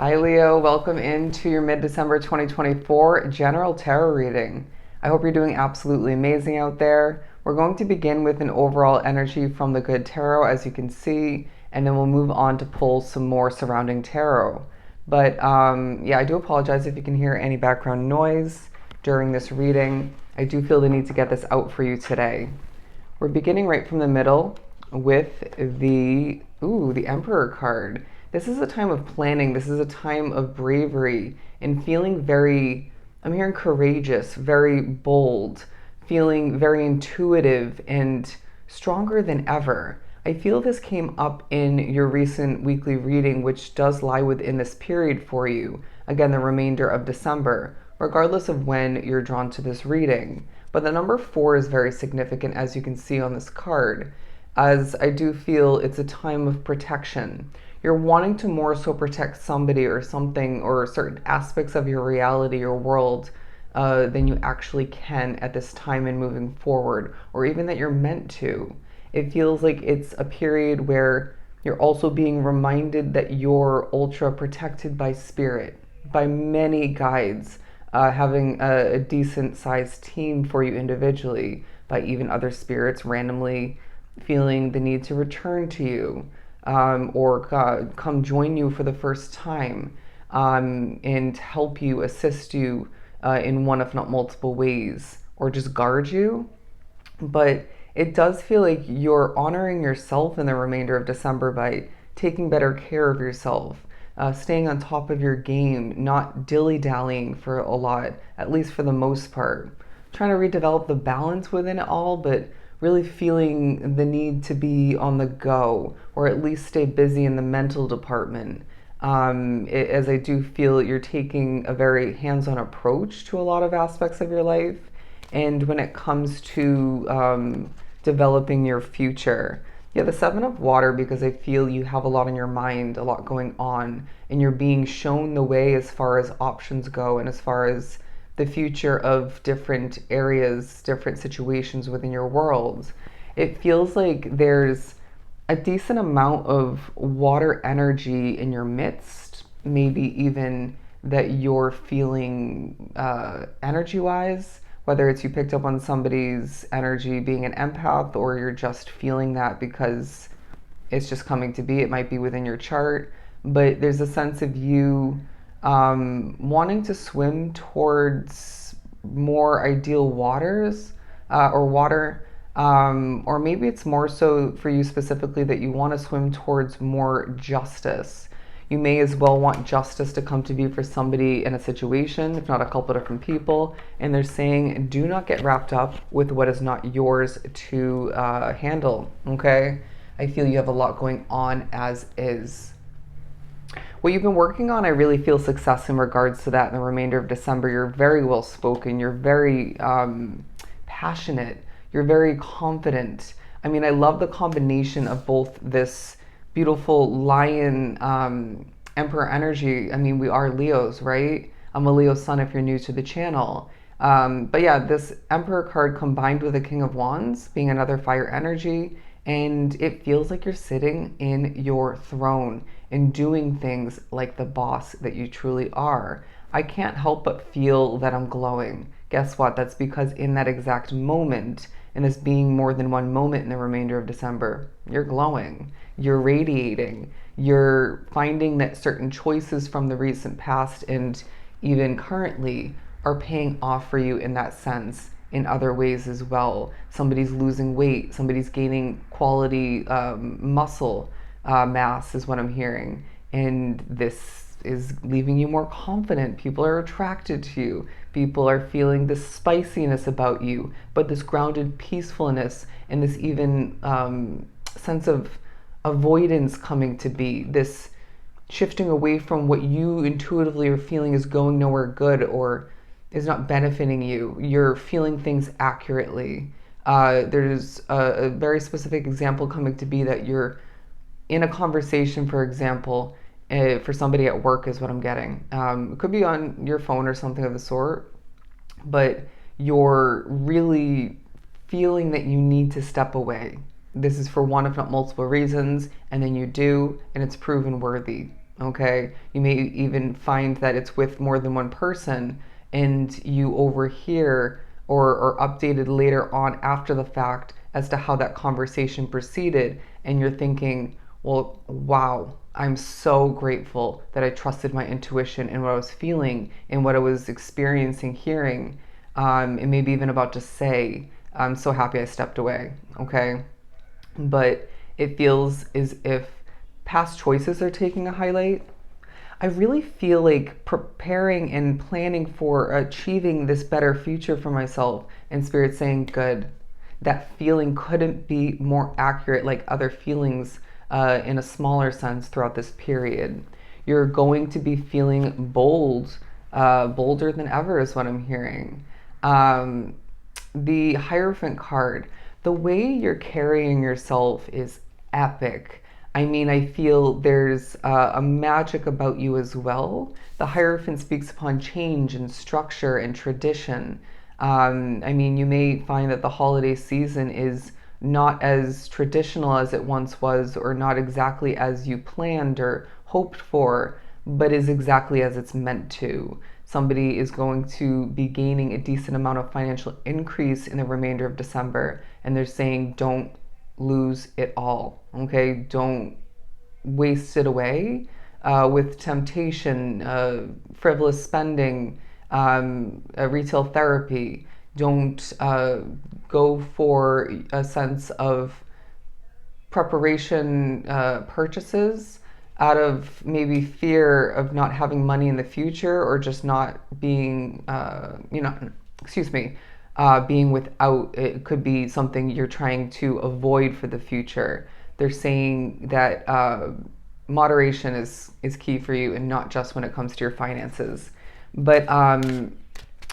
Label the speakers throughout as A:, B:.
A: Hi Leo, welcome into your mid-December 2024 general tarot reading. I hope you're doing absolutely amazing out there. We're going to begin with an overall energy from the good tarot, as you can see, and then we'll move on to pull some more surrounding tarot. But yeah, I do apologize if you can hear any background noise during this reading. I do feel the need to get this out for you today. We're beginning right from the middle with the Emperor card. This is a time of planning. This is a time of bravery and feeling very, I'm hearing courageous, very bold, feeling very intuitive and stronger than ever. I feel this came up in your recent weekly reading, which does lie within this period for you. Again, the remainder of December, regardless of when you're drawn to this reading. But the number 4 is very significant, as you can see on this card, as I do feel it's a time of protection. You're wanting to more so protect somebody or something or certain aspects of your reality or world than you actually can at this time and moving forward, or even that you're meant to. It feels like it's a period where you're also being reminded that you're ultra protected by spirit, by many guides, having a decent sized team for you individually, by even other spirits randomly feeling the need to return to you, or come join you for the first time, and help you, assist you in one, if not multiple ways, or just guard you. But it does feel like you're honoring yourself in the remainder of December by taking better care of yourself, staying on top of your game, not dilly-dallying for a lot, at least for the most part. Trying to redevelop the balance within it all, but really feeling the need to be on the go, or at least stay busy in the mental department. As I do feel you're taking a very hands-on approach to a lot of aspects of your life, and when it comes to developing your future. Yeah, the Seven of Water, because I feel you have a lot on your mind, a lot going on, and you're being shown the way as far as options go and as far as the future of different areas, different situations within your world. It feels like there's a decent amount of water energy in your midst, maybe even that you're feeling energy wise, whether it's you picked up on somebody's energy being an empath, or you're just feeling that because it's just coming to be. It might be within your chart, but there's a sense of you wanting to swim towards more ideal waters, or water, or maybe it's more so for you specifically that you want to swim towards more justice. You may as well want justice to come to be for somebody in a situation, if not a couple different people. And they're saying, do not get wrapped up with what is not yours to handle. Okay? I feel you have a lot going on as is. What you've been working on, I really feel success in regards to that in the remainder of December. You're very well spoken. You're very passionate. You're very confident. I mean, I love the combination of both this beautiful lion emperor energy. I mean, we are Leos, right? I'm a Leo sun if you're new to the channel. But yeah, this emperor card combined with the king of wands being another fire energy, and it feels like you're sitting in your throne and doing things like the boss that you truly are. I can't help but feel that I'm glowing. Guess what? That's because in that exact moment, and this being more than one moment in the remainder of December, you're glowing, you're radiating, you're finding that certain choices from the recent past and even currently are paying off for you in that sense in other ways as well. Somebody's losing weight, somebody's gaining quality muscle mass is what I'm hearing. And this is leaving you more confident. People are attracted to you. People are feeling this spiciness about you, but this grounded peacefulness and this even sense of avoidance coming to be. This shifting away from what you intuitively are feeling is going nowhere good or is not benefiting you. You're feeling things accurately. There's a very specific example coming to be that you're in a conversation, for example, for somebody at work is what I'm getting. It could be on your phone or something of the sort, but you're really feeling that you need to step away. This is for one, if not multiple reasons, and then you do, and it's proven worthy. Okay, you may even find that it's with more than one person, and you overhear or updated later on after the fact as to how that conversation proceeded, and you're thinking, well, wow, I'm so grateful that I trusted my intuition and what I was feeling and what I was experiencing, hearing, and maybe even about to say. I'm so happy I stepped away. Okay, but it feels as if past choices are taking a highlight. I really feel like preparing and planning for achieving this better future for myself, and spirit saying, good. That feeling couldn't be more accurate, like other feelings in a smaller sense throughout this period. You're going to be feeling bold, bolder than ever, is what I'm hearing. Um, the Hierophant card, the way you're carrying yourself is epic. I mean, I feel there's a magic about you as well. The Hierophant speaks upon change and structure and tradition. I mean, you may find that the holiday season is not as traditional as it once was, or not exactly as you planned or hoped for, but is exactly as it's meant to. Somebody is going to be gaining a decent amount of financial increase in the remainder of December, and they're saying, don't lose it all. Okay, don't waste it away with temptation, frivolous spending, retail therapy. Don't go for a sense of preparation purchases out of maybe fear of not having money in the future, or just not being, excuse me, being without. It could be something you're trying to avoid for the future. They're saying that moderation is key for you, and not just when it comes to your finances. But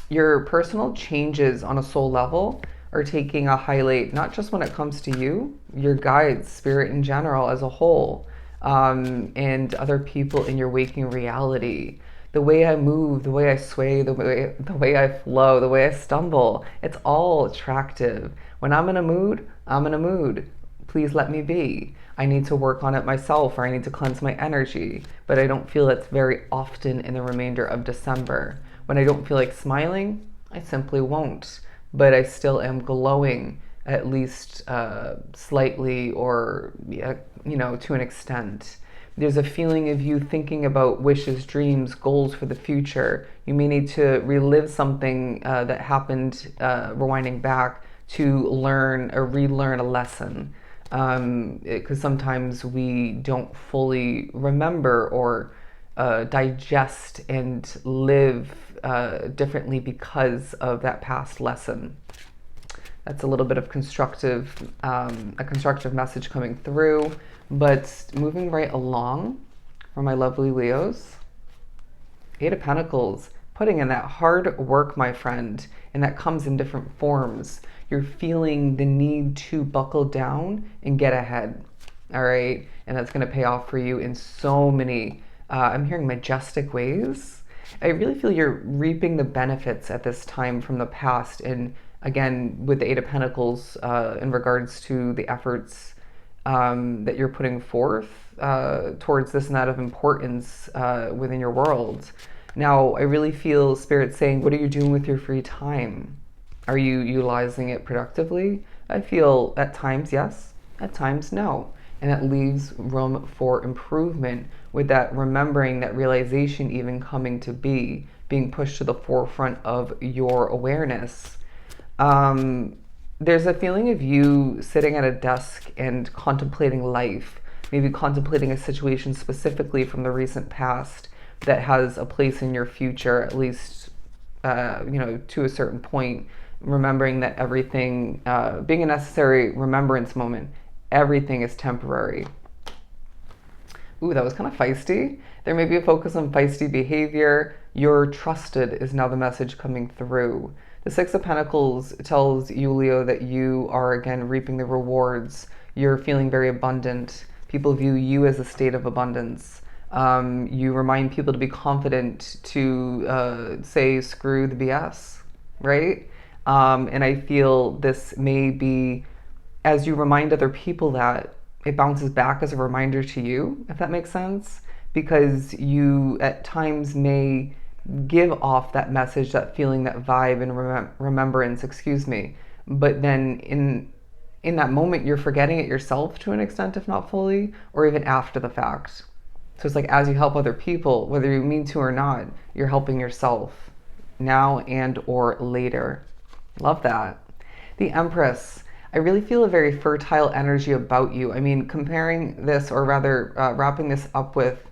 A: your personal changes on a soul level are taking a highlight, not just when it comes to you, your guides, spirit in general as a whole, and other people in your waking reality. The way I move, the way I sway, the way I flow, the way I stumble, it's all attractive. When I'm in a mood, I'm in a mood. Please let me be. I need to work on it myself, or I need to cleanse my energy, but I don't feel it's very often in the remainder of December. When I don't feel like smiling, I simply won't, but I still am glowing, at least slightly, or to an extent. There's a feeling of you thinking about wishes, dreams, goals for the future. You may need to relive something that happened, rewinding back to learn or relearn a lesson. Because sometimes we don't fully remember or digest and live differently because of that past lesson. That's a little bit of a constructive message coming through. But moving right along for my lovely Leos, Eight of Pentacles, putting in that hard work, my friend, and that comes in different forms. You're feeling the need to buckle down and get ahead, all right? And that's going to pay off for you in so many, I'm hearing majestic ways. I really feel you're reaping the benefits at this time from the past. And again, with the Eight of Pentacles, in regards to the efforts that you're putting forth towards this and that of importance within your world. Now, I really feel Spirit saying, what are you doing with your free time? Are you utilizing it productively? I feel at times yes, at times no. And that leaves room for improvement, with that remembering, that realization even coming to be, being pushed to the forefront of your awareness. There's a feeling of you sitting at a desk and contemplating life, maybe contemplating a situation specifically from the recent past that has a place in your future, at least, to a certain point, remembering that everything, being a necessary remembrance moment, everything is temporary. Ooh, that was kind of feisty. There may be a focus on feisty behavior. You're trusted is now the message coming through. The Six of Pentacles tells you, Leo, that you are again reaping the rewards. You're feeling very abundant. People view you as a state of abundance. You remind people to be confident, to say screw the BS, right? And I feel this may be, as you remind other people that, it bounces back as a reminder to you, if that makes sense. because you at times may give off that message, that feeling, that vibe, and remembrance, excuse me. But then in that moment, you're forgetting it yourself to an extent, if not fully, or even after the fact. So it's like as you help other people, whether you mean to or not, you're helping yourself now and or later. Love that. The Empress. I really feel a very fertile energy about you. I mean, comparing this, or rather wrapping this up with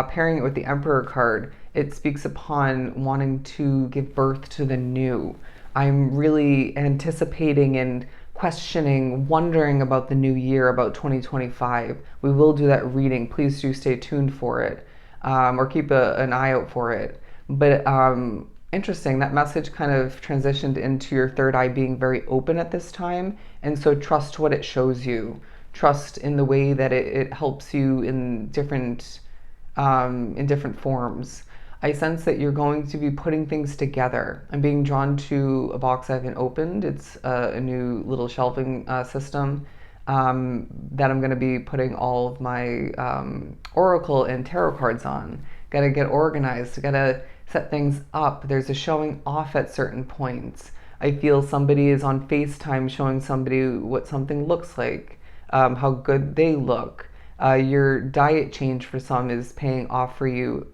A: pairing it with the Emperor card, it speaks upon wanting to give birth to the new. I'm really anticipating and questioning, wondering about the new year, about 2025. We will do that reading. Please do stay tuned for it, or keep an eye out for it. But interesting, that message kind of transitioned into your third eye being very open at this time. And so trust what it shows you. Trust in the way that it helps you in different forms. I sense that you're going to be putting things together. I'm being drawn to a box I haven't opened. It's a new little shelving system that I'm going to be putting all of my oracle and tarot cards on. Got to get organized. Got to set things up. There's a showing off at certain points. I feel somebody is on FaceTime showing somebody what something looks like, how good they look. Your diet change for some is paying off for you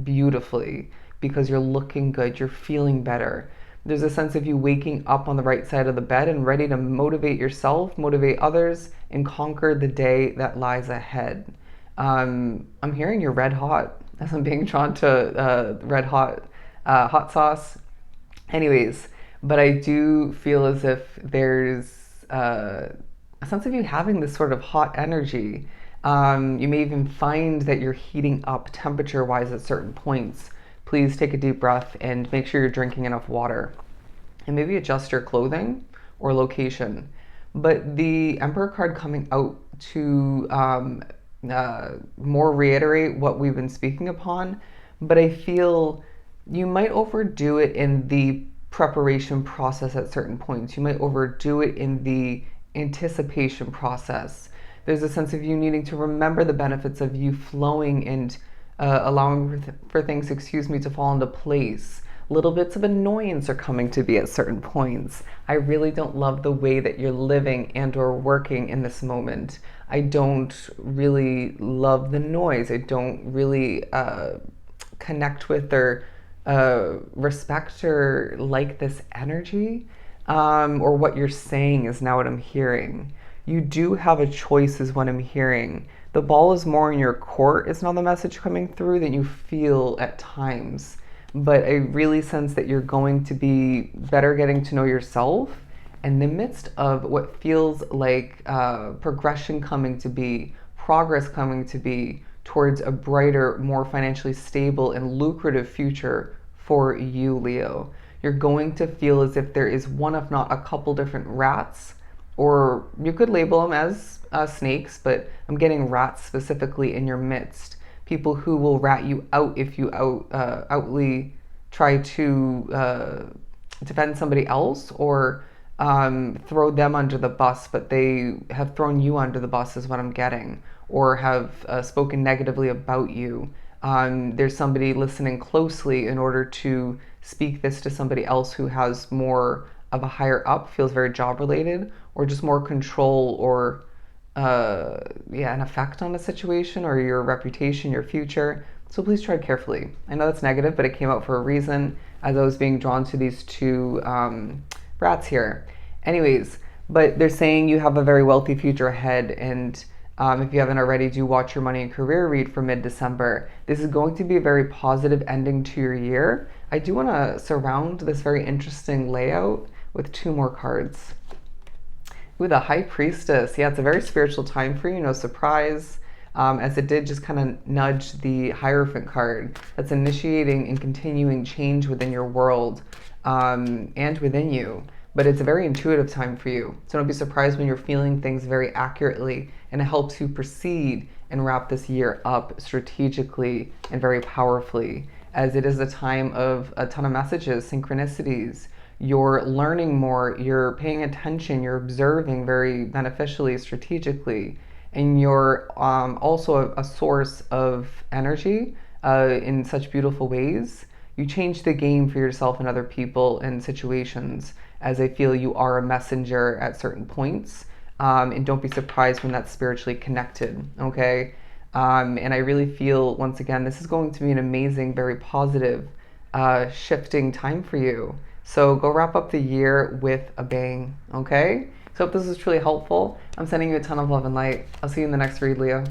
A: beautifully because you're looking good, you're feeling better. There's a sense of you waking up on the right side of the bed and ready to motivate yourself, motivate others, and conquer the day that lies ahead. I'm hearing you're red hot as I'm being drawn to red hot hot sauce. Anyways, but I do feel as if there's a sense of you having this sort of hot energy. You may even find that you're heating up temperature wise at certain points. Please take a deep breath and make sure you're drinking enough water. And maybe adjust your clothing or location. But the Emperor card coming out to more reiterate what we've been speaking upon, but I feel you might overdo it in the preparation process at certain points. You might overdo it in the anticipation process. There's a sense of you needing to remember the benefits of you flowing and allowing for things, excuse me, to fall into place. Little bits of annoyance are coming to be at certain points. I really don't love the way that you're living and or working in this moment. I don't really love the noise. I don't really connect with or respect or like this energy, or what you're saying is now what I'm hearing. You do have a choice is what I'm hearing. The ball is more in your court is now the message coming through than you feel at times. But I really sense that you're going to be better getting to know yourself in the midst of what feels like progression coming to be, progress coming to be towards a brighter, more financially stable and lucrative future for you, Leo. You're going to feel as if there is one, if not a couple different rats, or you could label them as snakes, but I'm getting rats specifically in your midst. People who will rat you out if you outly try to defend somebody else or throw them under the bus, but they have thrown you under the bus, is what I'm getting, or have spoken negatively about you. There's somebody listening closely in order to speak this to somebody else who has more of a higher up, feels very job related, or just more control or an effect on the situation or your reputation, your future. So please tread carefully. I know that's negative, but it came out for a reason as I was being drawn to these two rats here. Anyways, but they're saying you have a very wealthy future ahead, and if you haven't already, do watch your money and career read for mid-December. This is going to be a very positive ending to your year. I do want to surround this very interesting layout with two more cards. Ooh, the High Priestess. Yeah, it's a very spiritual time for you, no surprise. As it did just kind of nudge the Hierophant card. That's initiating and continuing change within your world and within you. But it's a very intuitive time for you. So don't be surprised when you're feeling things very accurately, and it helps you proceed and wrap this year up strategically and very powerfully, as it is a time of a ton of messages, synchronicities. You're learning more, you're paying attention, you're observing very beneficially, strategically, and you're also a source of energy in such beautiful ways. You change the game for yourself and other people and situations as they feel you are a messenger at certain points. And don't be surprised when that's spiritually connected, okay? And I really feel, once again, this is going to be an amazing, very positive, shifting time for you. So go wrap up the year with a bang, okay? So if this is truly helpful, I'm sending you a ton of love and light. I'll see you in the next read, Leo.